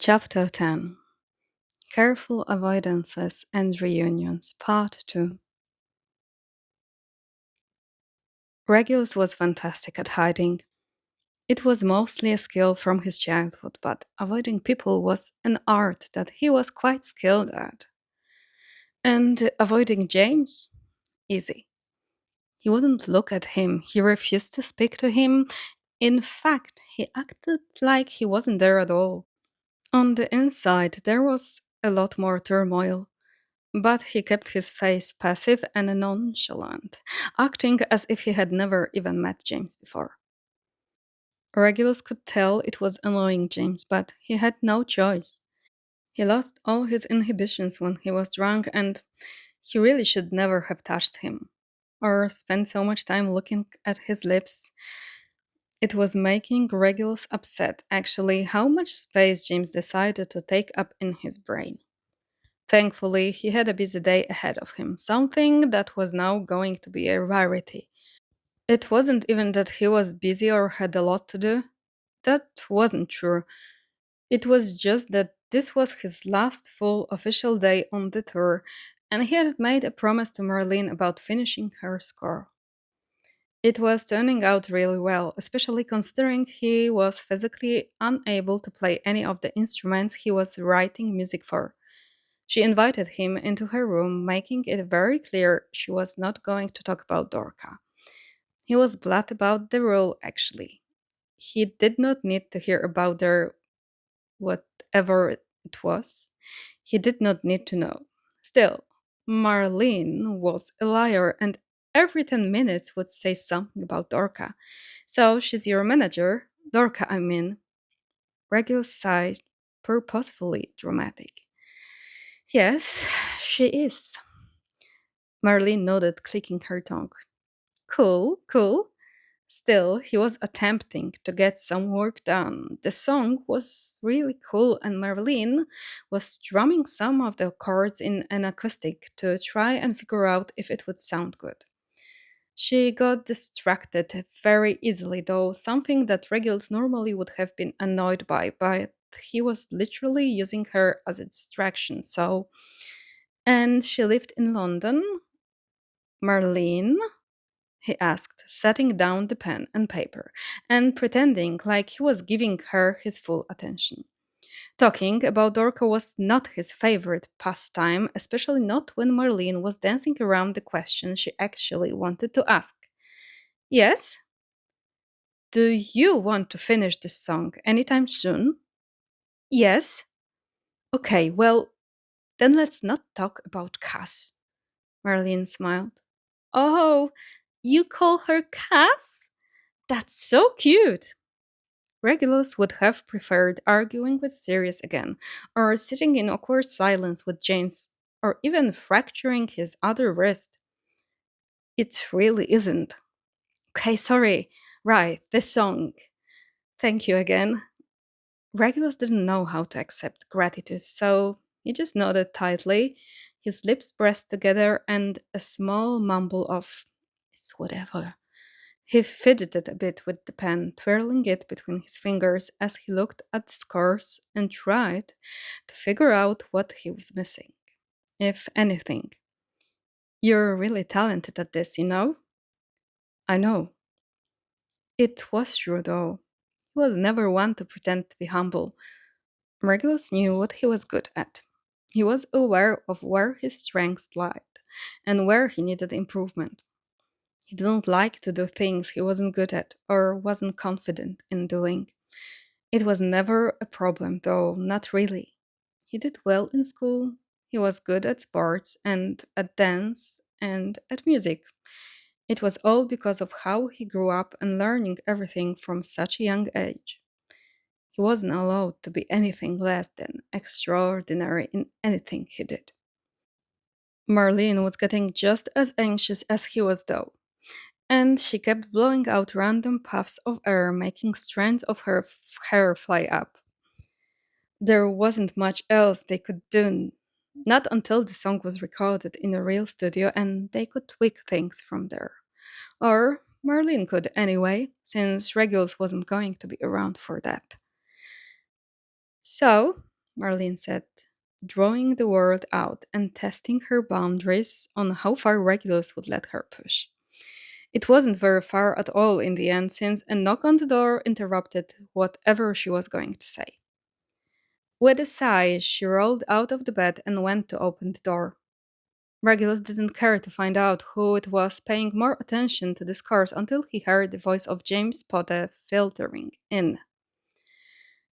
Chapter 10 Careful Avoidances and Reunions, Part 2. Regulus was fantastic at hiding. It was mostly a skill from his childhood, but avoiding people was an art that he was quite skilled at. And avoiding James? Easy. He wouldn't look at him, he refused to speak to him. In fact, he acted like he wasn't there at all. On the inside, there was a lot more turmoil. But he kept his face passive and nonchalant, acting as if he had never even met James before. Regulus could tell it was annoying James, but he had no choice. He lost all his inhibitions when he was drunk, and he really should never have touched him, or spent so much time looking at his lips. It was making Regulus upset, actually, how much space James decided to take up in his brain. Thankfully, he had a busy day ahead of him, something that was now going to be a rarity. It wasn't even that he was busy or had a lot to do. That wasn't true. It was just that this was his last full official day on the tour, and he had made a promise to Marlene about finishing her score. It was turning out really well, especially considering he was physically unable to play any of the instruments he was writing music for. She invited him into her room, making it very clear she was not going to talk about Dorca. He was glad about the rule, actually. He did not need to hear about their whatever it was. He did not need to know. Still, Marlene was a liar and every 10 minutes would say something about Dorca. So she's your manager, Dorca, I mean. Regulus sighed, purposefully dramatic. Yes, she is. Marlene nodded, clicking her tongue. Cool, cool. Still, he was attempting to get some work done. The song was really cool, and Marlene was strumming some of the chords in an acoustic to try and figure out if it would sound good. She got distracted very easily, though, something that Regulus normally would have been annoyed by, but he was literally using her as a distraction, so. And she lived in London? Marlene? He asked, setting down the pen and paper and pretending like he was giving her his full attention. Talking about Dorca was not his favorite pastime, especially not when Marlene was dancing around the question she actually wanted to ask. Yes? Do you want to finish this song anytime soon? Yes. Okay, well, then let's not talk about Cass. Marlene smiled. Oh, you call her Cass? That's so cute. Regulus would have preferred arguing with Sirius again, or sitting in awkward silence with James, or even fracturing his other wrist. It really isn't. Okay, sorry. Right, the song. Thank you again. Regulus didn't know how to accept gratitude, so he just nodded tightly, his lips pressed together, and a small mumble of, it's whatever. He fidgeted a bit with the pen, twirling it between his fingers as he looked at the scores and tried to figure out what he was missing, if anything. You're really talented at this, you know? I know. It was true, though. He was never one to pretend to be humble. Regulus knew what he was good at. He was aware of where his strengths lied and where he needed improvement. He didn't like to do things he wasn't good at or wasn't confident in doing. It was never a problem, though, not really. He did well in school, he was good at sports and at dance and at music. It was all because of how he grew up and learning everything from such a young age. He wasn't allowed to be anything less than extraordinary in anything he did. Marlene was getting just as anxious as he was, though, and she kept blowing out random puffs of air, making strands of her hair fly up. There wasn't much else they could do, not until the song was recorded in a real studio and they could tweak things from there. Or Marlene could anyway, since Regulus wasn't going to be around for that. So, Marlene said, drawing the word out and testing her boundaries on how far Regulus would let her push. It wasn't very far at all in the end, since a knock on the door interrupted whatever she was going to say. With a sigh, she rolled out of the bed and went to open the door. Regulus didn't care to find out who it was paying more attention to this course until he heard the voice of James Potter filtering in.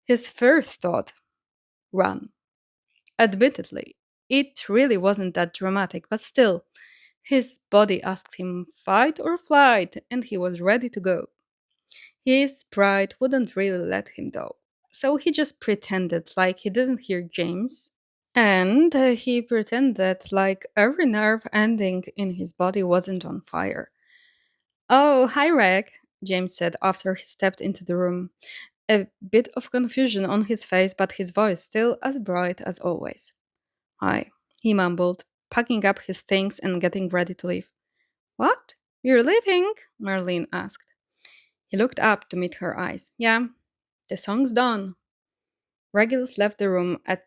His first thought, run. Admittedly, it really wasn't that dramatic, but still, his body asked him fight or flight, and he was ready to go. His pride wouldn't really let him though, so he just pretended like he didn't hear James, and he pretended like every nerve ending in his body wasn't on fire. Oh, hi, Reg, James said after he stepped into the room, a bit of confusion on his face, but his voice still as bright as always. Hi, he mumbled, packing up his things and getting ready to leave. What? You're leaving? Marlene asked. He looked up to meet her eyes. Yeah, the song's done. Regulus left the room at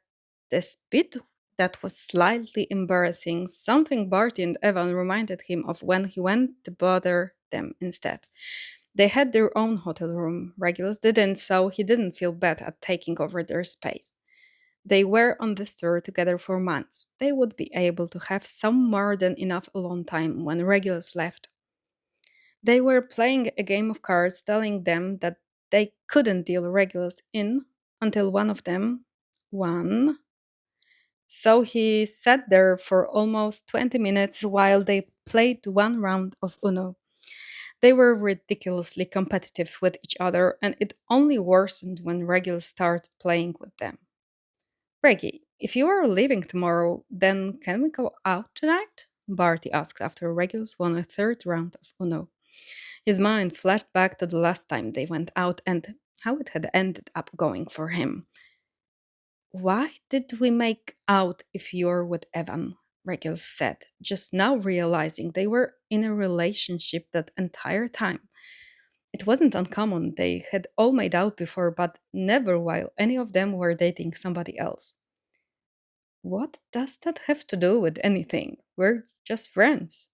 a speed that was slightly embarrassing, something Barty and Evan reminded him of when he went to bother them instead. They had their own hotel room. Regulus didn't, so he didn't feel bad at taking over their space. They were on this tour together for months. They would be able to have some more than enough alone time when Regulus left. They were playing a game of cards, telling them that they couldn't deal Regulus in until one of them won. So he sat there for almost 20 minutes while they played one round of Uno. They were ridiculously competitive with each other, and it only worsened when Regulus started playing with them. Reggie, if you are leaving tomorrow, then can we go out tonight? Barty asked after Regulus won a third round of Uno. His mind flashed back to the last time they went out and how it had ended up going for him. Why did we make out if you're with Evan? Regulus said, just now realizing they were in a relationship that entire time. It wasn't uncommon, they had all made out before, but never while any of them were dating somebody else. What does that have to do with anything? We're just friends.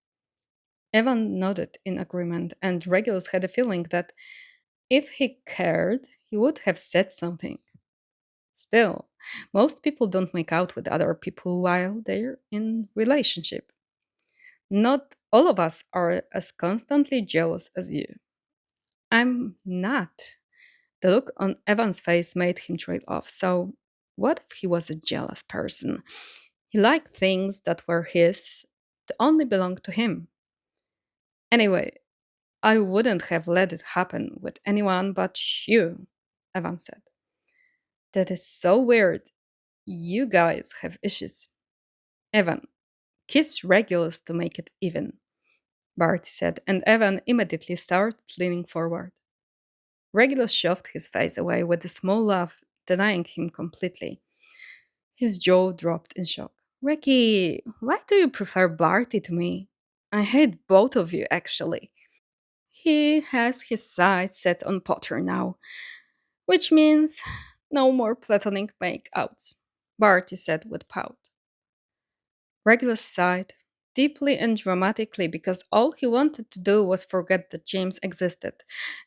Evan nodded in agreement, and Regulus had a feeling that if he cared, he would have said something. Still, most people don't make out with other people while they're in relationship. Not all of us are as constantly jealous as you. I'm not. The look on Evan's face made him trail off. So, what if he was a jealous person? He liked things that were his, that only belonged to him. Anyway, I wouldn't have let it happen with anyone but you, Evan said. That is so weird. You guys have issues. Evan, kiss Regulus to make it even, Barty said, and Evan immediately started leaning forward. Regulus shoved his face away with a small laugh, denying him completely. His jaw dropped in shock. Ricky, why do you prefer Barty to me? I hate both of you, actually. He has his sights set on Potter now, which means no more platonic makeouts, Barty said with pout. Regulus sighed, deeply and dramatically, because all he wanted to do was forget that James existed,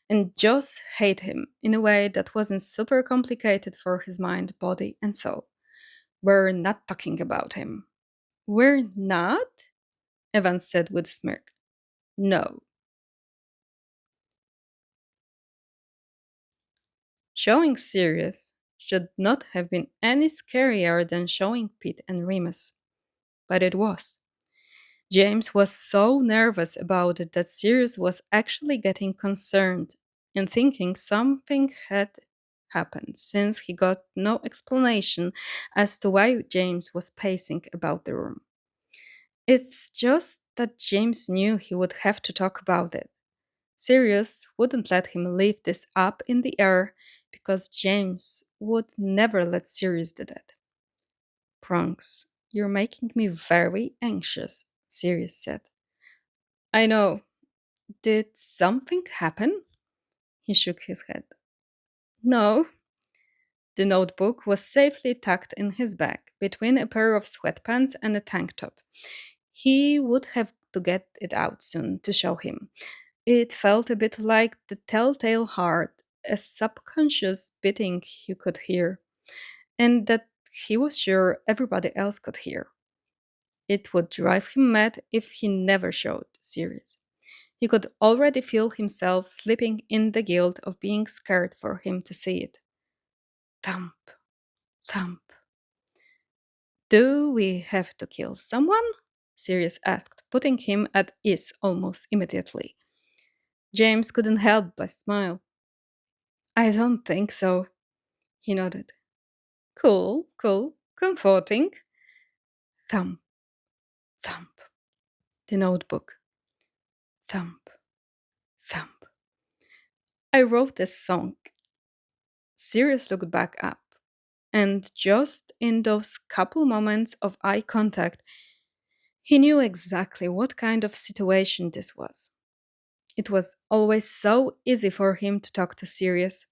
and just hate him in a way that wasn't super complicated for his mind, body, and soul. We're not talking about him. We're not? Evans said with a smirk. No. Showing Sirius should not have been any scarier than showing Pete and Remus, but it was. James was so nervous about it that Sirius was actually getting concerned and thinking something had happened since he got no explanation as to why James was pacing about the room. It's just that James knew he would have to talk about it. Sirius wouldn't let him leave this up in the air because James would never let Sirius do that. Prongs, you're making me very anxious, Sirius said. I know. Did something happen? He shook his head. No, The notebook was safely tucked in his bag, between a pair of sweatpants and a tank top. He would have to get it out soon to show him. It felt a bit like the telltale heart, a subconscious beating he could hear, and that he was sure everybody else could hear. It would drive him mad if he never showed Sirius. He could already feel himself slipping in the guilt of being scared for him to see it. Thump, thump. Do we have to kill someone? Sirius asked, putting him at ease almost immediately. James couldn't help but smile. I don't think so, he nodded. Cool, cool, comforting. Thump, thump. The notebook. Thump, thump. I wrote this song. Sirius looked back up, and just in those couple moments of eye contact, he knew exactly what kind of situation this was. It was always so easy for him to talk to Sirius.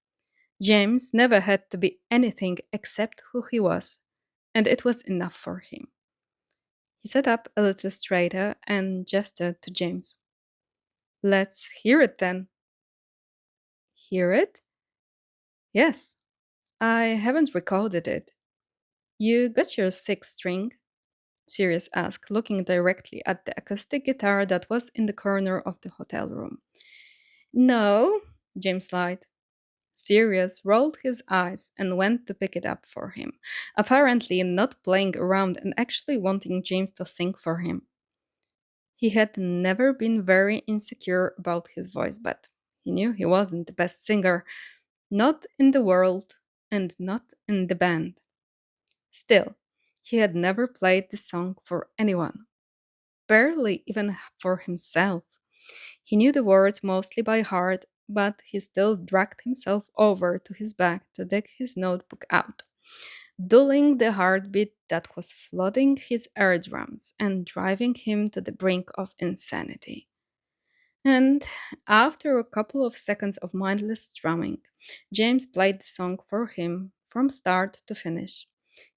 James never had to be anything except who he was, and it was enough for him. He sat up a little straighter and gestured to James. Let's hear it then. Hear it? Yes. I haven't recorded it. You got your sixth string? Sirius asked, looking directly at the acoustic guitar that was in the corner of the hotel room. No, James lied. Sirius rolled his eyes and went to pick it up for him, apparently not playing around and actually wanting James to sing for him. He had never been very insecure about his voice, but he knew he wasn't the best singer, not in the world and not in the band. Still, he had never played the song for anyone, barely even for himself. He knew the words mostly by heart, but he still dragged himself over to his back to dig his notebook out, dulling the heartbeat that was flooding his eardrums and driving him to the brink of insanity. And after a couple of seconds of mindless strumming, James played the song for him from start to finish.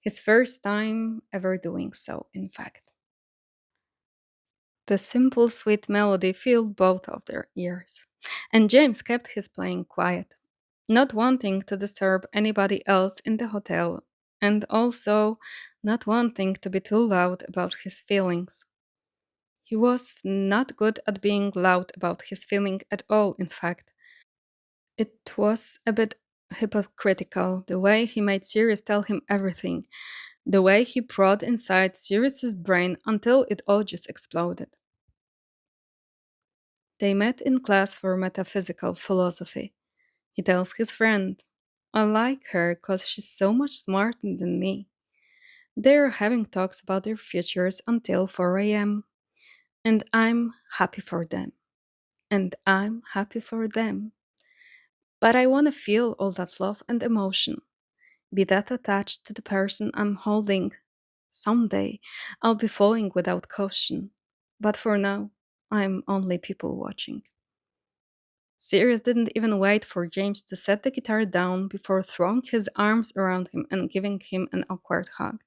His first time ever doing so, in fact. The simple, sweet melody filled both of their ears, and James kept his playing quiet, not wanting to disturb anybody else in the hotel, and also not wanting to be too loud about his feelings. He was not good at being loud about his feeling at all, in fact. It was a bit hypocritical the way he made Sirius tell him everything, the way he prod inside Sirius's brain until it all just exploded. They met in class for metaphysical philosophy. He tells his friend, I like her because she's so much smarter than me. They're having talks about their futures until 4 a.m. And I'm happy for them. And I'm happy for them. But I want to feel all that love and emotion, be that attached to the person I'm holding. Someday, I'll be falling without caution. But for now, I'm only people watching. Sirius didn't even wait for James to set the guitar down before throwing his arms around him and giving him an awkward hug,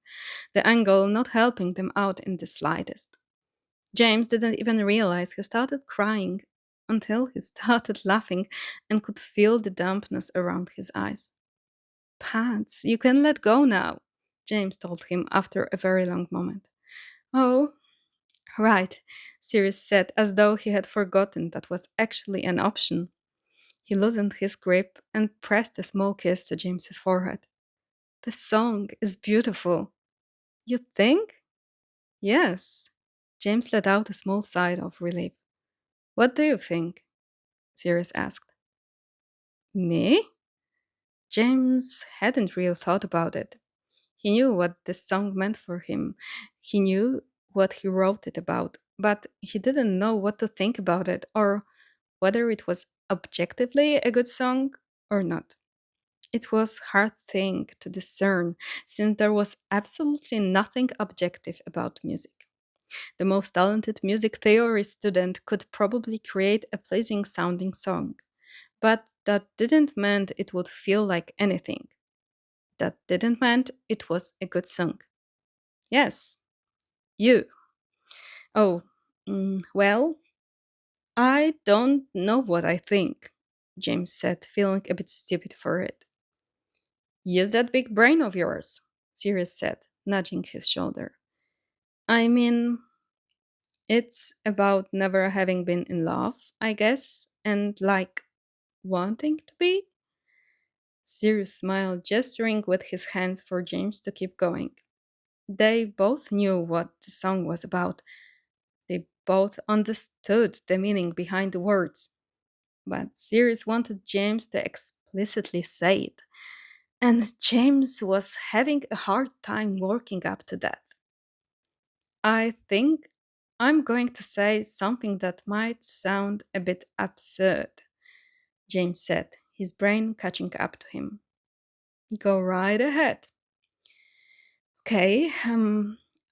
the angle not helping them out in the slightest. James didn't even realize he started crying until he started laughing and could feel the dampness around his eyes. Pats, you can let go now, James told him after a very long moment. Oh, right, Sirius said, as though he had forgotten that was actually an option. He loosened his grip and pressed a small kiss to James's forehead. The song is beautiful. You think? Yes. James let out a small sigh of relief. What do you think? Sirius asked. Me? James hadn't really thought about it. He knew what this song meant for him. He knew what he wrote it about, but he didn't know what to think about it or whether it was objectively a good song or not. It was a hard thing to discern since there was absolutely nothing objective about music. The most talented music theory student could probably create a pleasing sounding song, but that didn't mean it would feel like anything. That didn't mean it was a good song. Yes, you. Oh, well, I don't know what I think, James said, feeling a bit stupid for it. Use that big brain of yours, Sirius said, nudging his shoulder. I mean, it's about never having been in love, I guess, and like wanting to be. Sirius smiled, gesturing with his hands for James to keep going. They both knew what the song was about. They both understood the meaning behind the words. But Sirius wanted James to explicitly say it, and James was having a hard time working up to that. I think I'm going to say something that might sound a bit absurd, James said, his brain catching up to him. Go right ahead. Okay,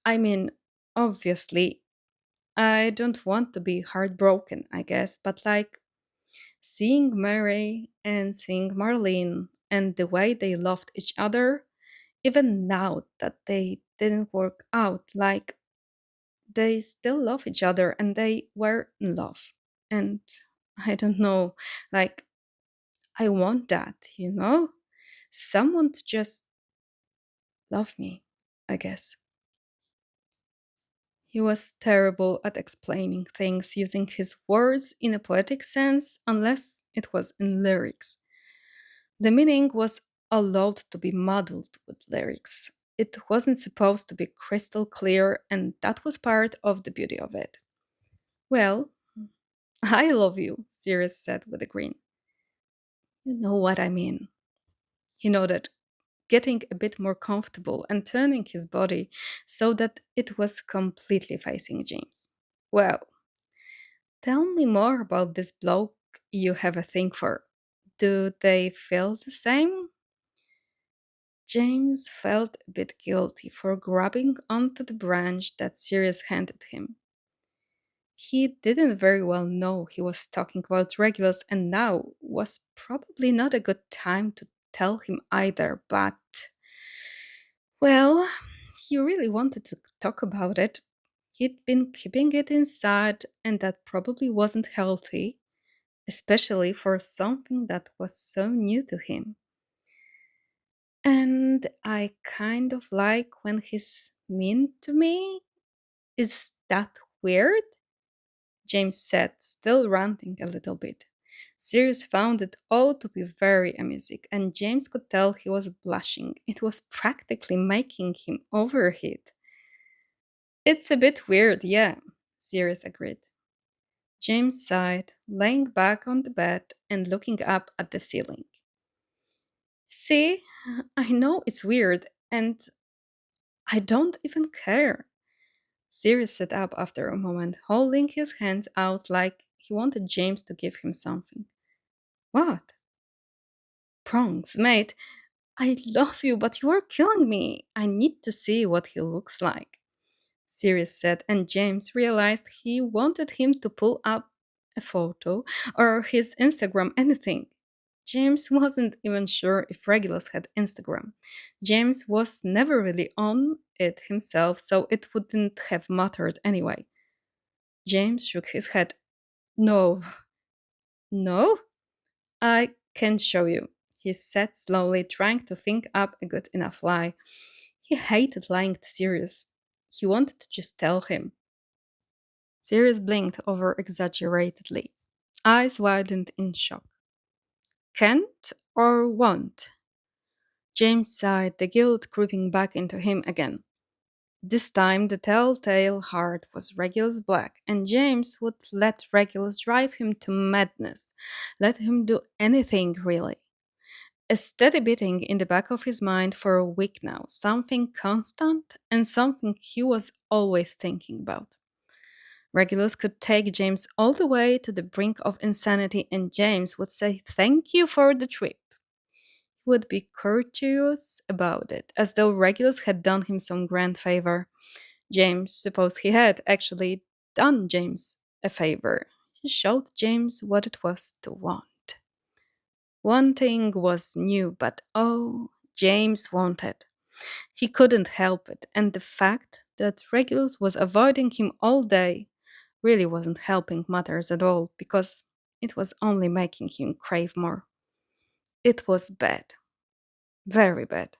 I mean, obviously, I don't want to be heartbroken, I guess, but like seeing Mary and seeing Marlene and the way they loved each other, even now that they didn't work out, like they still love each other and they were in love. And I don't know, like, I want that. Someone to just love me, I guess. He was terrible at explaining things using his words in a poetic sense, unless it was in lyrics. The meaning was allowed to be muddled with lyrics. It wasn't supposed to be crystal clear, and that was part of the beauty of it. Well, I love you, Sirius said with a grin. You know what I mean. He nodded, getting a bit more comfortable and turning his body so that it was completely facing James. Well, tell me more about this bloke you have a thing for. Do they feel the same? James felt a bit guilty for grabbing onto the branch that Sirius handed him. He didn't very well know he was talking about Regulus, and now was probably not a good time to tell him either, but well, he really wanted to talk about it. He'd been keeping it inside, and that probably wasn't healthy, especially for something that was so new to him. And I kind of like when he's mean to me. Is that weird? James said, still ranting a little bit. Sirius found it all to be very amusing, and James could tell he was blushing. It was practically making him overheat. It's a bit weird, yeah, Sirius agreed. James sighed, laying back on the bed and looking up at the ceiling. See, I know it's weird, and I don't even care. Sirius sat up after a moment, holding his hands out like he wanted James to give him something. What? Prongs, mate. I love you, but you are killing me. I need to see what he looks like, Sirius said, and James realized he wanted him to pull up a photo or his Instagram, anything. James wasn't even sure if Regulus had Instagram. James was never really on it himself, so it wouldn't have mattered anyway. James shook his head. No, no, I can show you, he said slowly, trying to think up a good enough lie. He hated lying to Sirius. He wanted to just tell him. Sirius blinked over exaggeratedly, eyes widened in shock. Can't or won't? James sighed, the guilt creeping back into him again. This time the telltale heart was Regulus Black, and James would let Regulus drive him to madness, let him do anything really. A steady beating in the back of his mind for a week now, something constant and something he was always thinking about. Regulus could take James all the way to the brink of insanity, and James would say thank you for the trip. He would be courteous about it, as though Regulus had done him some grand favor. James supposed he had actually done James a favor. He showed James what it was to want. Wanting was new, but oh, James wanted. He couldn't help it, and the fact that Regulus was avoiding him all day really wasn't helping matters at all because it was only making him crave more. It was bad, very bad.